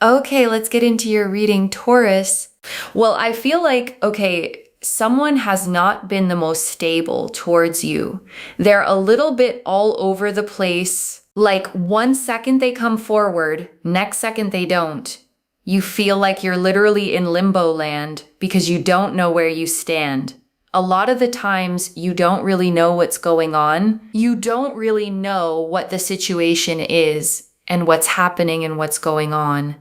Okay, let's get into your reading, Taurus. Well, I feel like, okay, someone has not been the most stable towards you. They're a little bit all over the place. Like 1 second they come forward, next second they don't. You feel like you're literally in limbo land because you don't know where you stand. A lot of the times you don't really know what's going on. You don't really know what the situation is and what's happening and what's going on.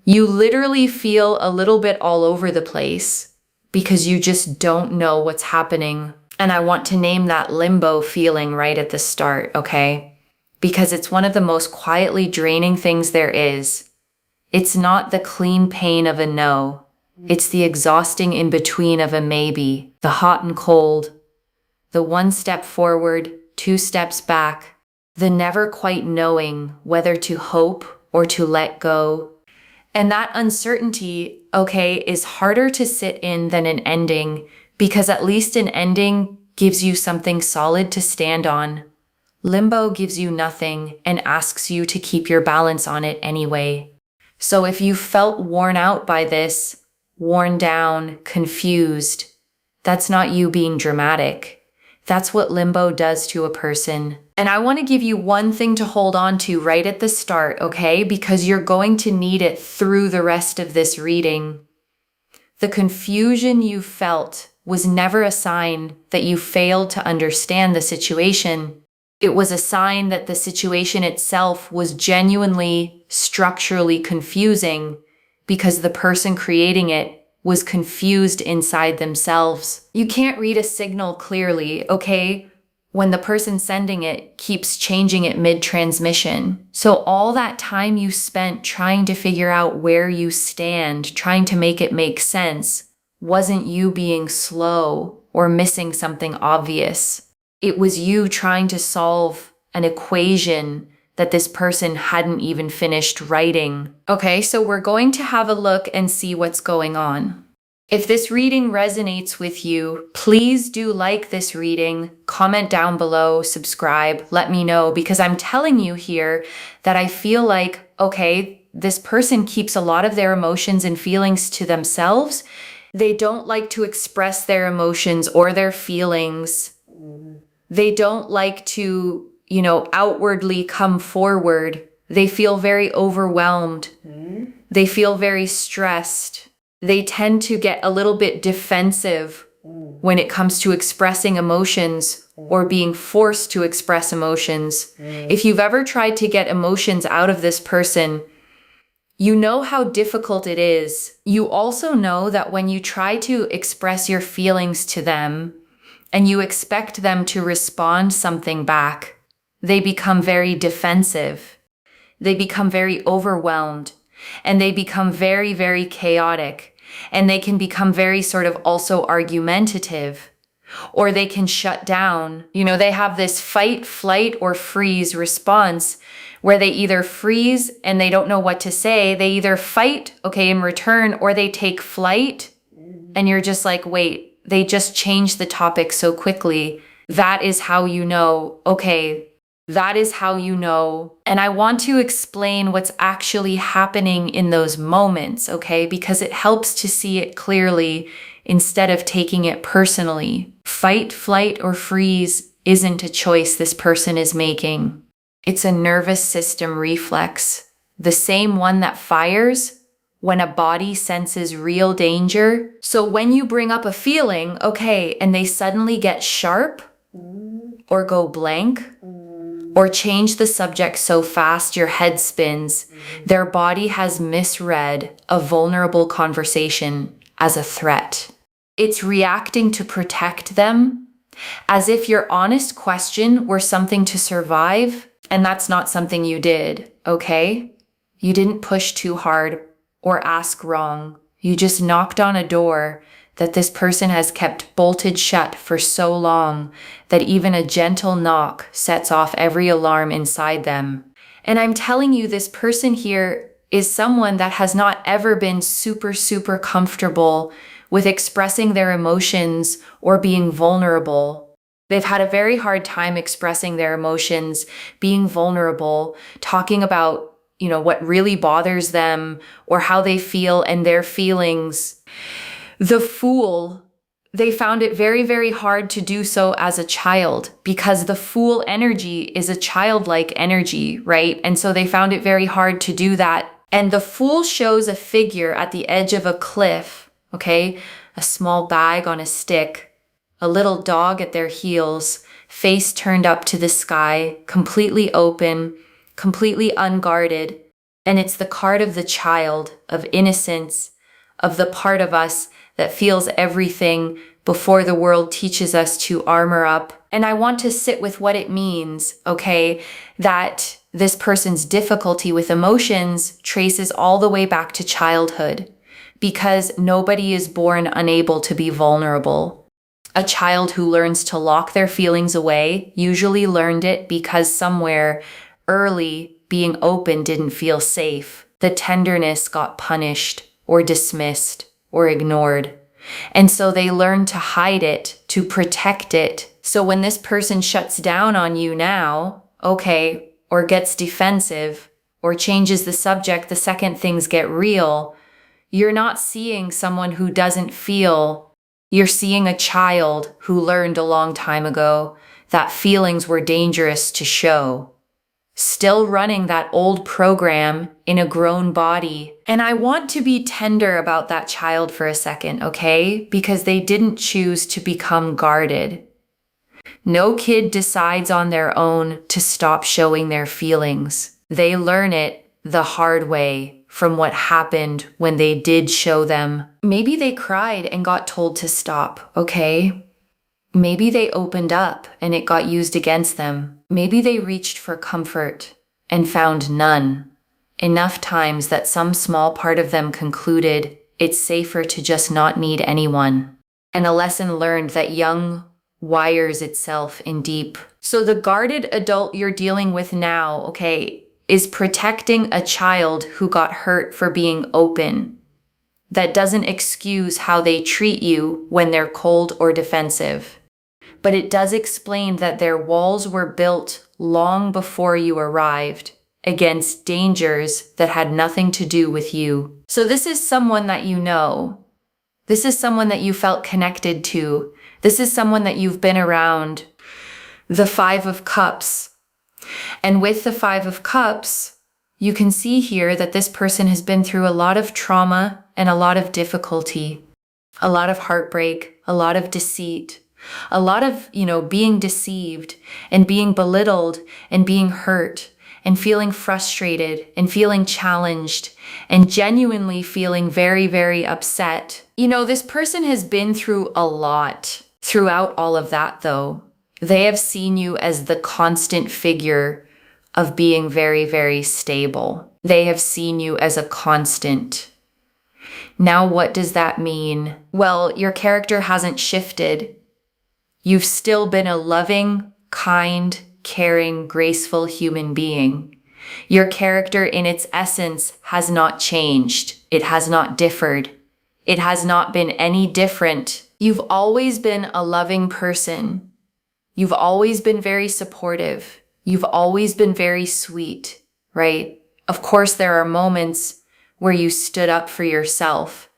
You literally feel a little bit all over the place because you just don't know what's happening. And I want to name that limbo feeling right at the start, okay? Because it's one of the most quietly draining things there is. It's not the clean pain of a no. It's the exhausting in between of a maybe, the hot and cold, the 1 step forward, 2 steps back, the never quite knowing whether to hope or to let go. And that uncertainty, okay, is harder to sit in than an ending because at least an ending gives you something solid to stand on. Limbo gives you nothing and asks you to keep your balance on it anyway. So if you felt worn out by this, worn down, confused, that's not you being dramatic. That's what limbo does to a person. And I want to give you one thing to hold on to right at the start, okay? Because you're going to need it through the rest of this reading. The confusion you felt was never a sign that you failed to understand the situation. It was a sign that the situation itself was genuinely, structurally confusing because the person creating it was confused inside themselves. You can't read a signal clearly, okay, when the person sending it keeps changing it mid-transmission. So all that time you spent trying to figure out where you stand, trying to make it make sense, wasn't you being slow or missing something obvious. It was you trying to solve an equation that this person hadn't even finished writing. Okay, so we're going to have a look and see what's going on. If this reading resonates with you, please do like this reading, comment down below, subscribe, let me know, because I'm telling you here that I feel like, okay, this person keeps a lot of their emotions and feelings to themselves. They don't like to express their emotions or their feelings. They don't like to, outwardly come forward. They feel very overwhelmed. They feel very stressed. They tend to get a little bit defensive when it comes to expressing emotions or being forced to express emotions. If you've ever tried to get emotions out of this person, you know how difficult it is. You also know that when you try to express your feelings to them and you expect them to respond something back, they become very defensive. They become very overwhelmed, and they become very, very chaotic, and they can become very sort of also argumentative, or they can shut down. They have this fight, flight, or freeze response where they either freeze and they don't know what to say. They either fight, okay, in return, or they take flight, and you're just like, wait, they just changed the topic so quickly. That is how you know, okay, that is how you know. And I want to explain what's actually happening in those moments, okay? Because it helps to see it clearly instead of taking it personally. Fight, flight, or freeze isn't a choice this person is making. It's a nervous system reflex, the same one that fires when a body senses real danger. So when you bring up a feeling, okay, and they suddenly get sharp or go blank, or change the subject so fast your head spins, their body has misread a vulnerable conversation as a threat. It's reacting to protect them, as if your honest question were something to survive, and that's not something you did, okay? You didn't push too hard or ask wrong. You just knocked on a door that this person has kept bolted shut for so long that even a gentle knock sets off every alarm inside them. And I'm telling you, this person here is someone that has not ever been super, super comfortable with expressing their emotions or being vulnerable. They've had a very hard time expressing their emotions, being vulnerable, talking about, what really bothers them or how they feel and their feelings. The Fool, they found it very, very hard to do so as a child because the Fool energy is a childlike energy, right? And so they found it very hard to do that. And the Fool shows a figure at the edge of a cliff, okay? A small bag on a stick, a little dog at their heels, face turned up to the sky, completely open, completely unguarded. And it's the card of the child, of innocence, of the part of us that feels everything before the world teaches us to armor up. And I want to sit with what it means, okay, that this person's difficulty with emotions traces all the way back to childhood, because nobody is born unable to be vulnerable. A child who learns to lock their feelings away usually learned it because somewhere early being open didn't feel safe. The tenderness got punished or dismissed or ignored. And so they learn to hide it, to protect it. So when this person shuts down on you now, okay, or gets defensive or changes the subject the second things get real, you're not seeing someone who doesn't feel. You're seeing a child who learned a long time ago that feelings were dangerous to show. Still running that old program in a grown body. And I want to be tender about that child for a second, okay? Because they didn't choose to become guarded. No kid decides on their own to stop showing their feelings. They learn it the hard way from what happened when they did show them. Maybe they cried and got told to stop, okay? Maybe they opened up and it got used against them. Maybe they reached for comfort and found none. Enough times that some small part of them concluded it's safer to just not need anyone. And a lesson learned that young wires itself in deep. So the guarded adult you're dealing with now, okay, is protecting a child who got hurt for being open. That doesn't excuse how they treat you when they're cold or defensive. But it does explain that their walls were built long before you arrived against dangers that had nothing to do with you. So this is someone that you know. This is someone that you felt connected to. This is someone that you've been around. The Five of Cups. And with the Five of Cups, you can see here that this person has been through a lot of trauma and a lot of difficulty, a lot of heartbreak, a lot of deceit, a lot of, being deceived and being belittled and being hurt and feeling frustrated and feeling challenged and genuinely feeling very, very upset. This person has been through a lot. Throughout all of that, though, they have seen you as the constant figure of being very, very stable. They have seen you as a constant. Now, what does that mean? Well, your character hasn't shifted. You've still been a loving, kind, caring, graceful human being. Your character in its essence has not changed. It has not differed. It has not been any different. You've always been a loving person. You've always been very supportive. You've always been very sweet, right? Of course, there are moments where you stood up for yourself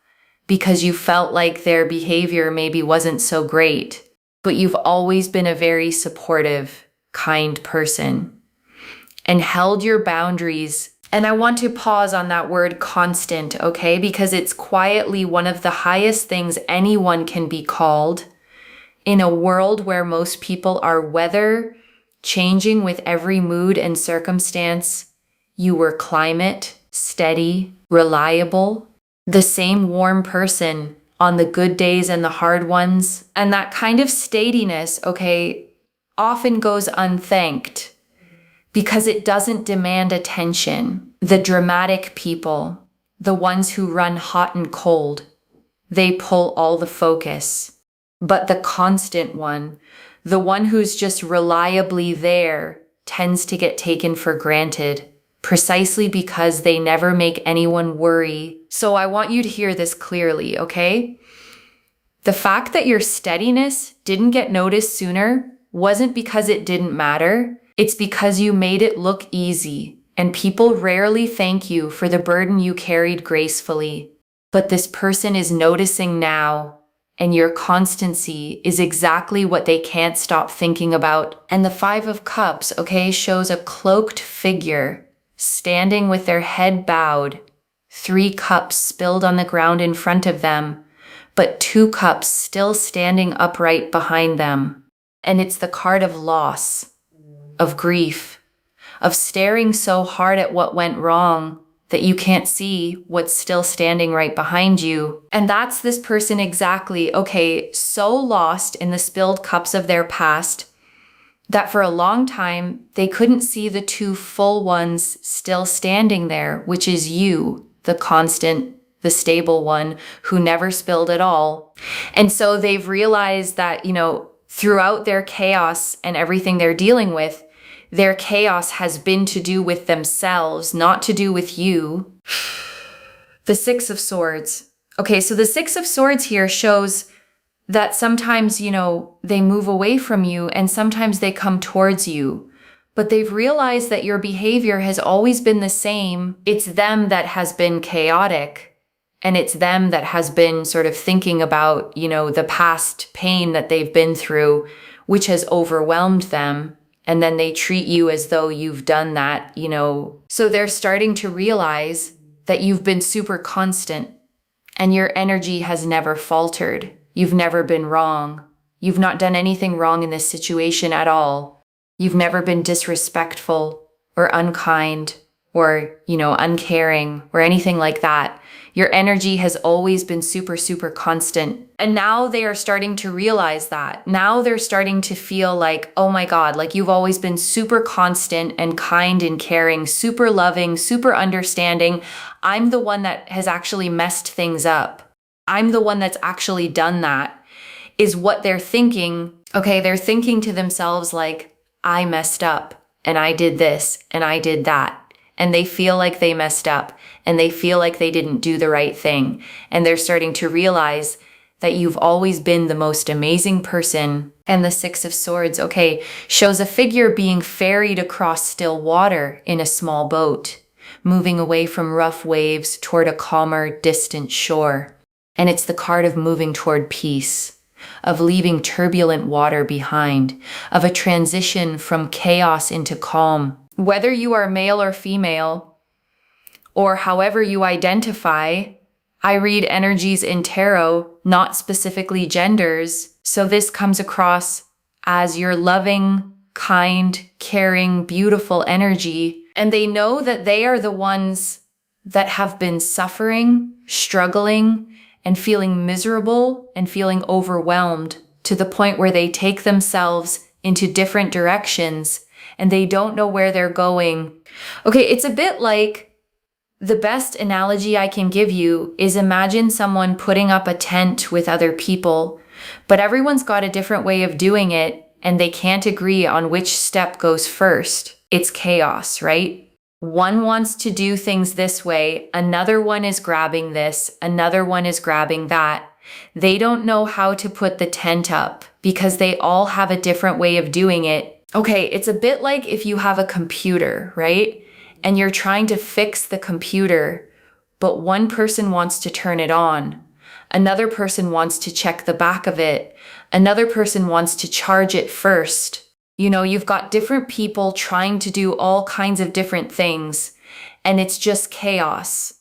because you felt like their behavior maybe wasn't so great. But you've always been a very supportive, kind person and held your boundaries. And I want to pause on that word constant, okay? Because it's quietly one of the highest things anyone can be called in a world where most people are weather changing with every mood and circumstance. You were climate, steady, reliable, the same warm person on the good days and the hard ones. And that kind of steadiness, okay, often goes unthanked because it doesn't demand attention. The dramatic people, the ones who run hot and cold, they pull all the focus. But the constant one, the one who's just reliably there, tends to get taken for granted, precisely because they never make anyone worry. So I want you to hear this clearly, okay? The fact that your steadiness didn't get noticed sooner wasn't because it didn't matter. It's because you made it look easy. and people rarely thank you for the burden you carried gracefully. But this person is noticing now, and your constancy is exactly what they can't stop thinking about. And the Five of Cups, okay, shows a cloaked figure standing with their head bowed, 3 cups spilled on the ground in front of them, but 2 cups still standing upright behind them. And it's the card of loss, of grief, of staring so hard at what went wrong that you can't see what's still standing right behind you. And that's this person exactly, okay, so lost in the spilled cups of their past that for a long time, they couldn't see the 2 full ones still standing there, which is you, the constant, the stable one who never spilled at all. And so they've realized that, throughout their chaos and everything they're dealing with, their chaos has been to do with themselves, not to do with you. The Six of Swords. Okay, so the Six of Swords here shows that sometimes, they move away from you and sometimes they come towards you. But they've realized that your behavior has always been the same. It's them that has been chaotic. And it's them that has been sort of thinking about, the past pain that they've been through, which has overwhelmed them. And then they treat you as though you've done that, So they're starting to realize that you've been super constant and your energy has never faltered. You've never been wrong. You've not done anything wrong in this situation at all. You've never been disrespectful or unkind or, uncaring or anything like that. Your energy has always been super, super constant. And now they are starting to realize that. Now they're starting to feel like, oh my God, like you've always been super constant and kind and caring, super loving, super understanding. I'm the one that has actually messed things up. I'm the one that's actually done that, is what they're thinking. Okay, they're thinking to themselves like, I messed up and I did this and I did that. And they feel like they messed up and they feel like they didn't do the right thing. And they're starting to realize that you've always been the most amazing person. And the Six of Swords, okay, shows a figure being ferried across still water in a small boat, moving away from rough waves toward a calmer, distant shore. And it's the card of moving toward peace, of leaving turbulent water behind, of a transition from chaos into calm. Whether you are male or female, or however you identify, I read energies in tarot, not specifically genders. So this comes across as your loving, kind, caring, beautiful energy. And they know that they are the ones that have been suffering, struggling, and feeling miserable and feeling overwhelmed to the point where they take themselves into different directions and they don't know where they're going. Okay, it's a bit like the best analogy I can give you is imagine someone putting up a tent with other people, but everyone's got a different way of doing it and they can't agree on which step goes first. It's chaos, right? One wants to do things this way, another one is grabbing this, another one is grabbing that. They don't know how to put the tent up because they all have a different way of doing it. Okay, it's a bit like if you have a computer, right? And you're trying to fix the computer, but one person wants to turn it on. Another person wants to check the back of it. Another person wants to charge it first. You've got different people trying to do all kinds of different things, and it's just chaos.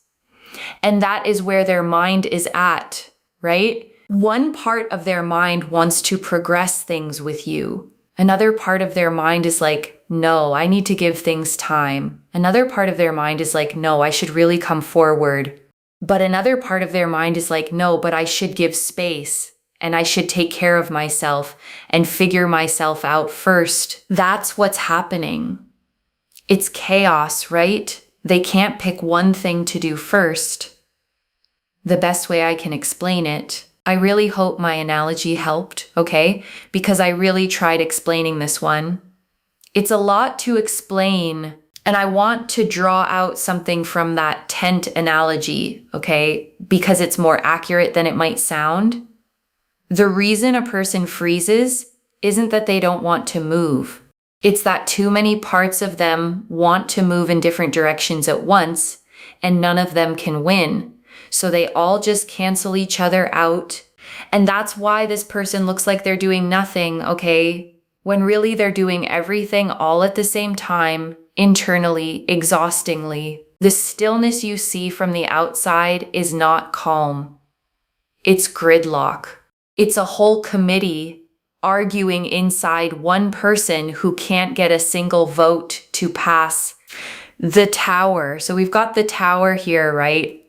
And that is where their mind is at, right? One part of their mind wants to progress things with you. Another part of their mind is like, no, I need to give things time. Another part of their mind is like, no, I should really come forward. But another part of their mind is like, no, but I should give space. And I should take care of myself and figure myself out first. That's what's happening. It's chaos, right? They can't pick one thing to do first. The best way I can explain it. I really hope my analogy helped, okay? Because I really tried explaining this one. It's a lot to explain, and I want to draw out something from that tent analogy, okay? Because it's more accurate than it might sound. The reason a person freezes isn't that they don't want to move. It's that too many parts of them want to move in different directions at once, and none of them can win. So they all just cancel each other out. And that's why this person looks like they're doing nothing, okay? When really they're doing everything all at the same time, internally, exhaustingly. The stillness you see from the outside is not calm. It's gridlock. It's a whole committee arguing inside one person who can't get a single vote to pass the tower. So we've got the tower here, right?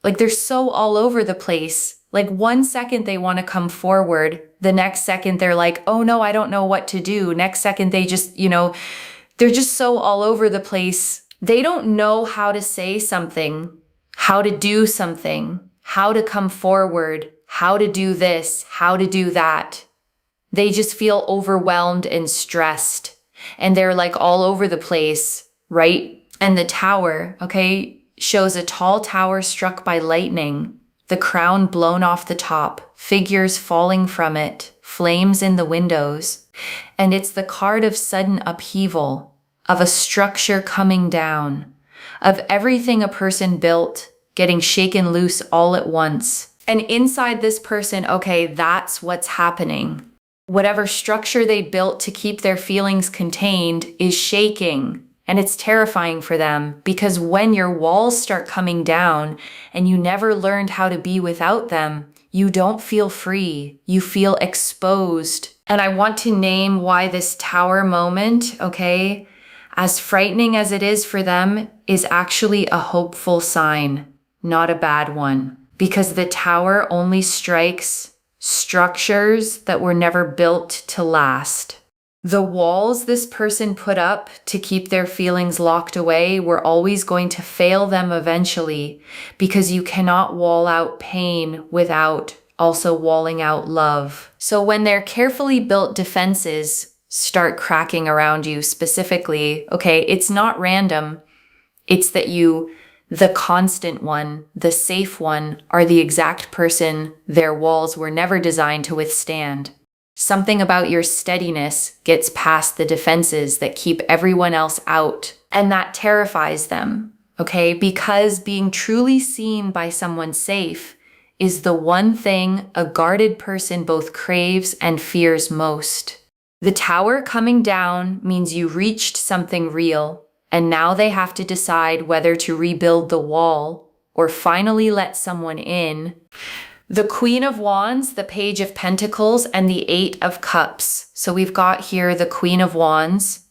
Like they're so all over the place. Like 1 second they want to come forward. The next second they're like, oh no, I don't know what to do. Next second they just, they're just so all over the place. They don't know how to say something, how to do something, how to come forward, how to do this, how to do that. They just feel overwhelmed and stressed, and they're like all over the place, right? And the tower, okay, shows a tall tower struck by lightning, the crown blown off the top, figures falling from it, flames in the windows. And it's the card of sudden upheaval, of a structure coming down, of everything a person built getting shaken loose all at once. And inside this person, okay, that's what's happening. Whatever structure they built to keep their feelings contained is shaking, and it's terrifying for them because when your walls start coming down and you never learned how to be without them, you don't feel free. You feel exposed. And I want to name why this tower moment, okay, as frightening as it is for them, is actually a hopeful sign, not a bad one, because the tower only strikes structures that were never built to last. The walls this person put up to keep their feelings locked away were always going to fail them eventually, because you cannot wall out pain without also walling out love. So when their carefully built defenses start cracking around you specifically, okay, it's not random. It's that you, the constant one, the safe one, are the exact person their walls were never designed to withstand. Something about your steadiness gets past the defenses that keep everyone else out, and that terrifies them, okay? Because being truly seen by someone safe is the one thing a guarded person both craves and fears most. The tower coming down means you reached something real, and now they have to decide whether to rebuild the wall or finally let someone in. The Queen of Wands, the Page of Pentacles, and the Eight of Cups. So we've got here the Queen of Wands,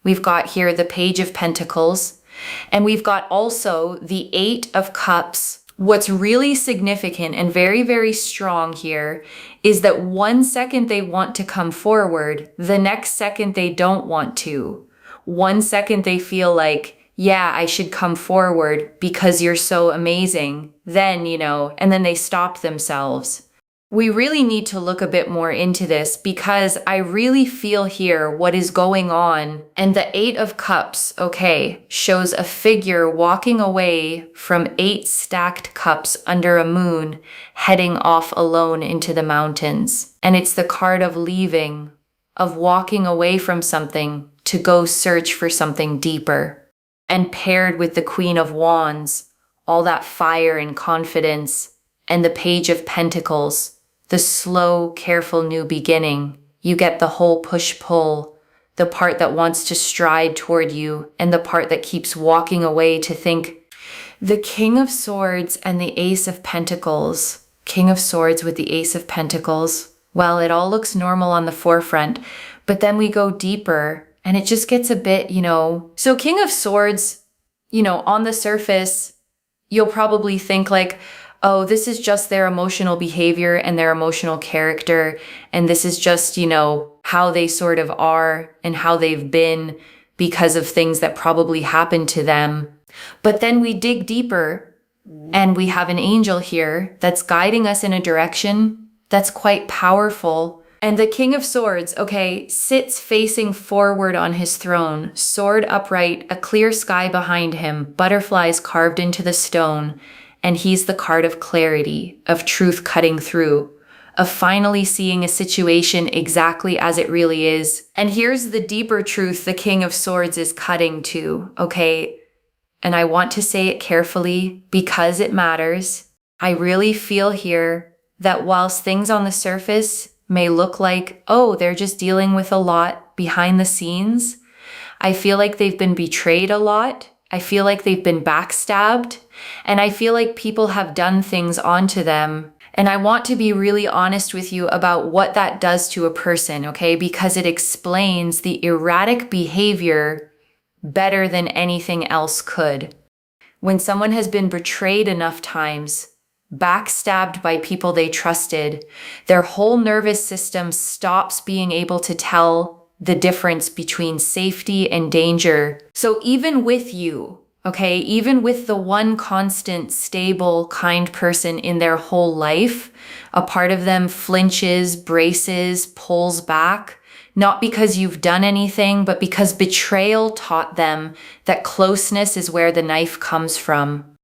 we've got here the Page of Pentacles, and we've got also the Eight of Cups. What's really significant and very, very strong here is that 1 second they want to come forward, the next second they don't want to. 1 second they feel like, yeah, I should come forward because you're so amazing. Then, and then they stop themselves. We really need to look a bit more into this because I really feel here what is going on. And the Eight of Cups, okay, shows a figure walking away from 8 stacked cups under a moon, heading off alone into the mountains. And it's the card of leaving, of walking away from something to go search for something deeper. And paired with the Queen of Wands, all that fire and confidence, and the Page of Pentacles, the slow, careful new beginning, you get the whole push-pull, the part that wants to stride toward you, and the part that keeps walking away to think. The King of Swords and the Ace of Pentacles, King of Swords with the Ace of Pentacles, well, it all looks normal on the forefront, but then we go deeper, and it just gets a bit, So King of Swords, on the surface, you'll probably think like, oh, this is just their emotional behavior and their emotional character. And this is just, how they sort of are and how they've been because of things that probably happened to them. But then we dig deeper and we have an angel here that's guiding us in a direction that's quite powerful. And the King of Swords, okay, sits facing forward on his throne, sword upright, a clear sky behind him, butterflies carved into the stone, and he's the card of clarity, of truth cutting through, of finally seeing a situation exactly as it really is. And here's the deeper truth the King of Swords is cutting to, okay? And I want to say it carefully because it matters. I really feel here that whilst things on the surface may look like, oh, they're just dealing with a lot behind the scenes, I feel like they've been betrayed a lot. I feel like they've been backstabbed. And I feel like people have done things onto them. And I want to be really honest with you about what that does to a person, okay? Because it explains the erratic behavior better than anything else could. When someone has been betrayed enough times, backstabbed by people they trusted, their whole nervous system stops being able to tell the difference between safety and danger. So even with you, okay, even with the one constant, stable, kind person in their whole life, a part of them flinches, braces, pulls back, not because you've done anything, but because betrayal taught them that closeness is where the knife comes from.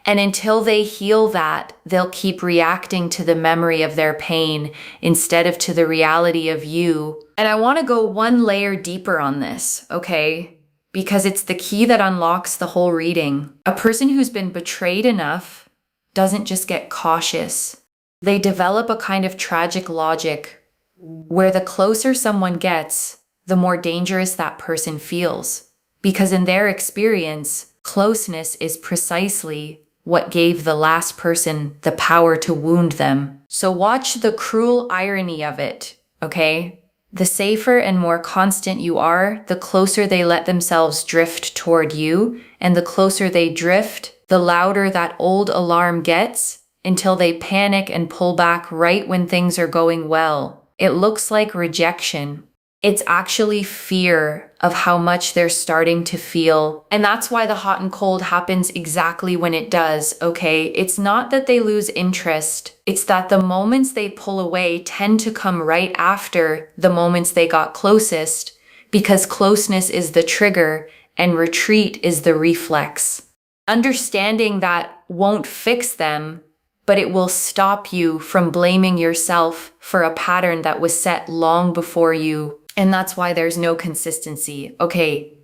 And until they heal that, they'll keep reacting to the memory of their pain instead of to the reality of you. And I want to go one layer deeper on this, okay? Because it's the key that unlocks the whole reading. A person who's been betrayed enough doesn't just get cautious. They develop a kind of tragic logic where the closer someone gets, the more dangerous that person feels. Because in their experience, closeness is precisely what gave the last person the power to wound them. So watch the cruel irony of it, okay? The safer and more constant you are, the closer they let themselves drift toward you, and the closer they drift, the louder that old alarm gets until they panic and pull back right when things are going well. It looks like rejection. It's actually fear of how much they're starting to feel. And that's why the hot and cold happens exactly when it does, okay? It's not that they lose interest. It's that the moments they pull away tend to come right after the moments they got closest, because closeness is the trigger and retreat is the reflex. Understanding that won't fix them, but it will stop you from blaming yourself for a pattern that was set long before you. And that's why there's no consistency. Okay,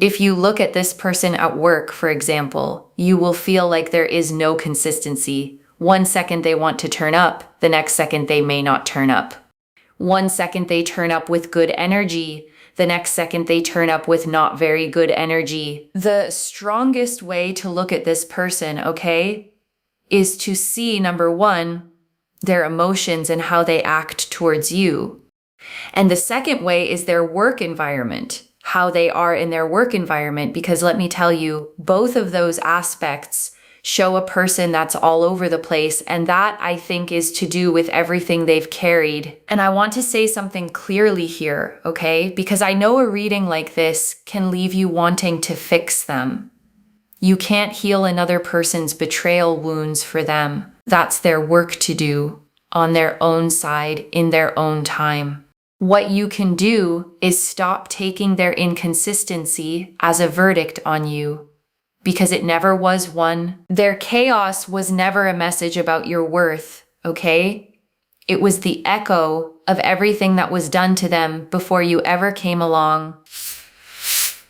if you look at this person at work, for example, you will feel like there is no consistency. 1 second they want to turn up, the next second they may not turn up. 1 second they turn up with good energy, the next second they turn up with not very good energy. The strongest way to look at this person, okay, is to see, number one, their emotions and how they act towards you. And the second way is their work environment, how they are in their work environment, because let me tell you, both of those aspects show a person that's all over the place, and that, I think, is to do with everything they've carried. And I want to say something clearly here, okay? Because I know a reading like this can leave you wanting to fix them. You can't heal another person's betrayal wounds for them. That's their work to do on their own side in their own time. What you can do is stop taking their inconsistency as a verdict on you, because it never was one. Their chaos was never a message about your worth, okay? It was the echo of everything that was done to them before you ever came along.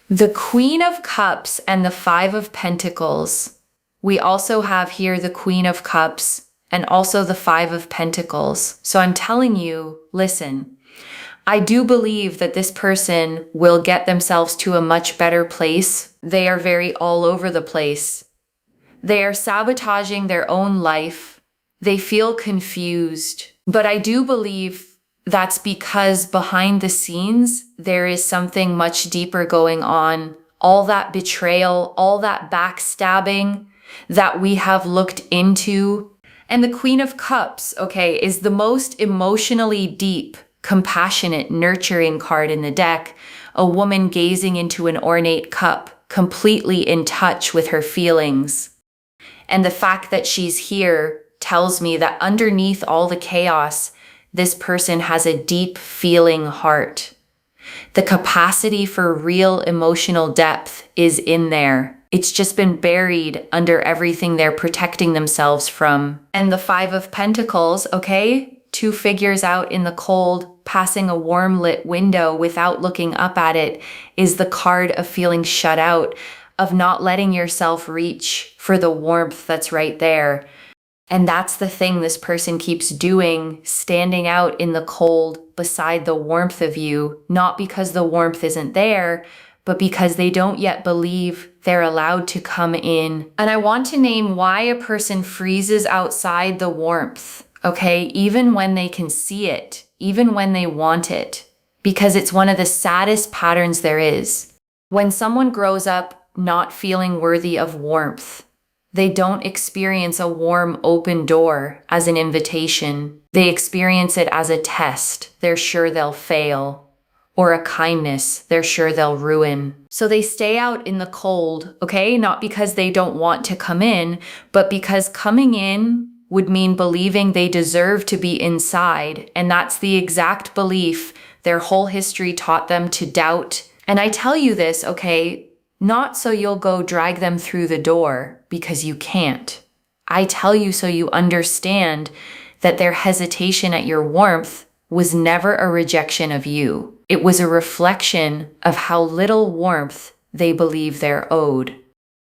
The Queen of Cups and the Five of Pentacles. We also have here the Queen of Cups and also the Five of Pentacles. So I'm telling you, listen, I do believe that this person will get themselves to a much better place. They are very all over the place. They are sabotaging their own life. They feel confused. But I do believe that's because behind the scenes, there is something much deeper going on. All that betrayal, all that backstabbing that we have looked into. And the Queen of Cups, okay, is the most emotionally deep, compassionate, nurturing card in the deck. A woman gazing into an ornate cup, completely in touch with her feelings. And the fact that she's here tells me that underneath all the chaos, this person has a deep feeling heart. The capacity for real emotional depth is in there. It's just been buried under everything they're protecting themselves from. And the Five of Pentacles, okay? two figures out in the cold, passing a warm lit window without looking up at it is the card of feeling shut out, of not letting yourself reach for the warmth that's right there. And that's the thing this person keeps doing, standing out in the cold beside the warmth of you, not because the warmth isn't there, but because they don't yet believe they're allowed to come in. And I want to name why a person freezes outside the warmth, okay? Even when they can see it, even when they want it, because it's one of the saddest patterns there is. When someone grows up not feeling worthy of warmth, they don't experience a warm, open door as an invitation. They experience it as a test they're sure they'll fail, or a kindness they're sure they'll ruin. So they stay out in the cold, okay? Not because they don't want to come in, but because coming in would mean believing they deserve to be inside. And that's the exact belief their whole history taught them to doubt. And I tell you this, okay, not so you'll go drag them through the door, because you can't. I tell you so you understand that their hesitation at your warmth was never a rejection of you. It was a reflection of how little warmth they believe they're owed.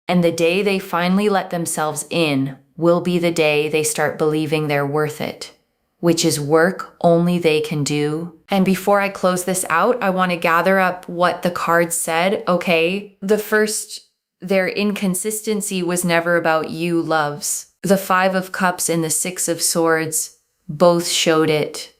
And the day they finally let themselves in will be the day they start believing they're worth it, which is work only they can do. And before I close this out, I want to gather up what the cards said. Okay, the first, their inconsistency was never about you, loves. The Five of Cups and the Six of Swords both showed it.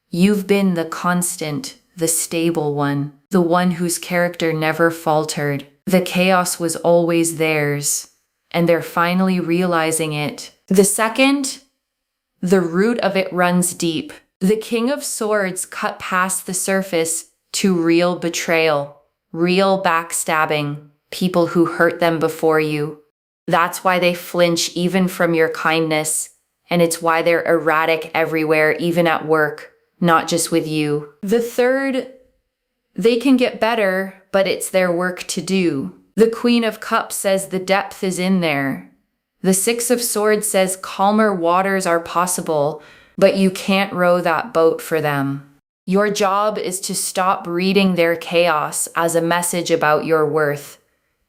You've been the constant, the stable one, the one whose character never faltered. The chaos was always theirs, and they're finally realizing it. The second, the root of it runs deep. The King of Swords cut past the surface to real betrayal, real backstabbing, people who hurt them before you. That's why they flinch even from your kindness, and it's why they're erratic everywhere, even at work. Not just with you. The third, they can get better, but it's their work to do. The Queen of Cups says the depth is in there. The Six of Swords says calmer waters are possible, but you can't row that boat for them. Your job is to stop reading their chaos as a message about your worth,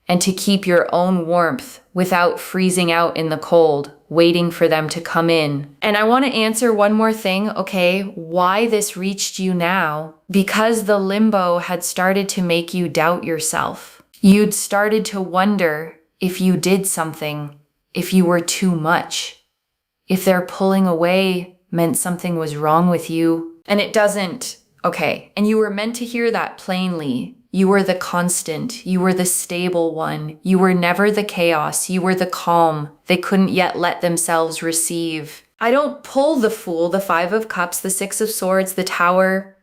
and to keep your own warmth without freezing out in the cold, waiting for them to come in. And I want to answer one more thing, okay? Why this reached you now? Because the limbo had started to make you doubt yourself. You'd started to wonder if you did something, if you were too much, if their pulling away meant something was wrong with you. And it doesn't, okay? And you were meant to hear that plainly. You were the constant. You were the stable one. You were never the chaos. You were the calm they couldn't yet let themselves receive. I don't pull the Fool, the Five of Cups, the Six of Swords, the Tower,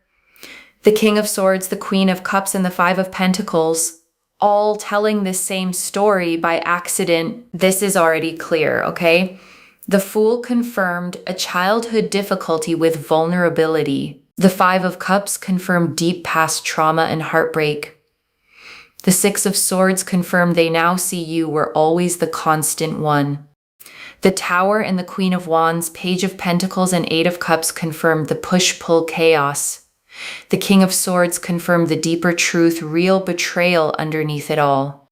the King of Swords, the Queen of Cups, and the Five of Pentacles, all telling the same story by accident. This is already clear, okay? The Fool confirmed a childhood difficulty with vulnerability. The Five of Cups confirmed deep past trauma and heartbreak. The Six of Swords confirmed they now see you were always the constant one. The Tower and the Queen of Wands, Page of Pentacles, and Eight of Cups confirmed the push-pull chaos. The King of Swords confirmed the deeper truth, real betrayal underneath it all.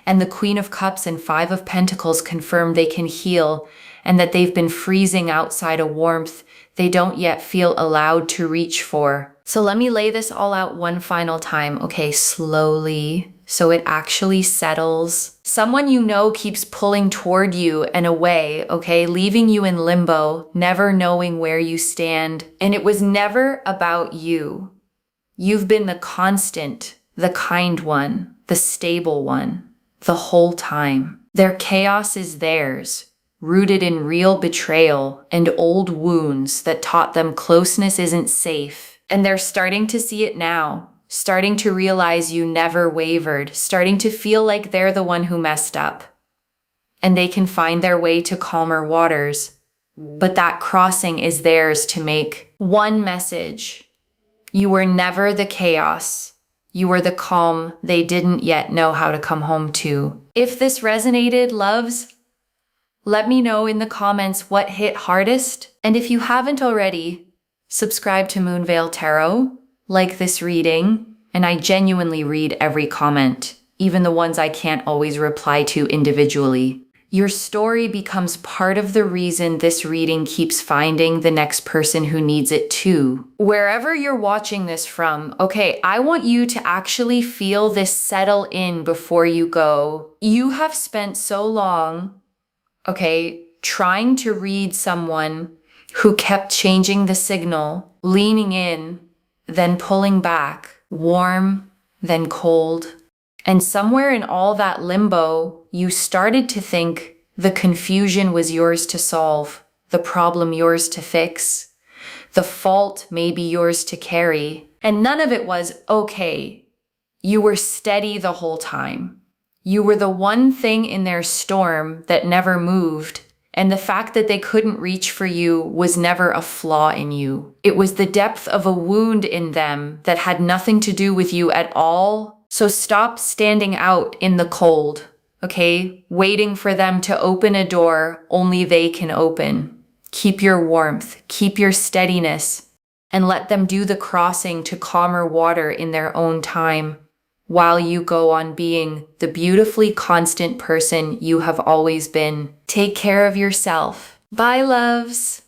And the Queen of Cups and Five of Pentacles confirmed they can heal, and that they've been freezing outside a warmth they don't yet feel allowed to reach for. So let me lay this all out one final time, okay, slowly, so it actually settles. Someone you know keeps pulling toward you and away, okay, leaving you in limbo, never knowing where you stand. And it was never about you. You've been the constant, the kind one, the stable one, the whole time. Their chaos is theirs, rooted in real betrayal and old wounds that taught them closeness isn't safe. And they're starting to see it now, starting to realize you never wavered, starting to feel like they're the one who messed up. And they can find their way to calmer waters. But that crossing is theirs to make. One message: you were never the chaos. You were the calm they didn't yet know how to come home to. If this resonated, loves, let me know in the comments what hit hardest. And if you haven't already, Subscribe to Moonveil Tarot, like this reading, and I genuinely read every comment, even the ones I can't always reply to individually. Your story becomes part of the reason this reading keeps finding the next person who needs it too. Wherever you're watching this from, okay, I want you to actually feel this settle in before you go. You have spent so long, okay, trying to read someone who kept changing the signal, leaning in, then pulling back, warm, then cold. And somewhere in all that limbo, you started to think the confusion was yours to solve, the problem yours to fix, the fault maybe yours to carry. And none of it was okay. You were steady the whole time. You were the one thing in their storm that never moved. And the fact that they couldn't reach for you was never a flaw in you. It was the depth of a wound in them that had nothing to do with you at all. So stop standing out in the cold, okay? Waiting for them to open a door only they can open. Keep your warmth, keep your steadiness, and let them do the crossing to calmer water in their own time, while you go on being the beautifully constant person you have always been. Take care of yourself. Bye, loves.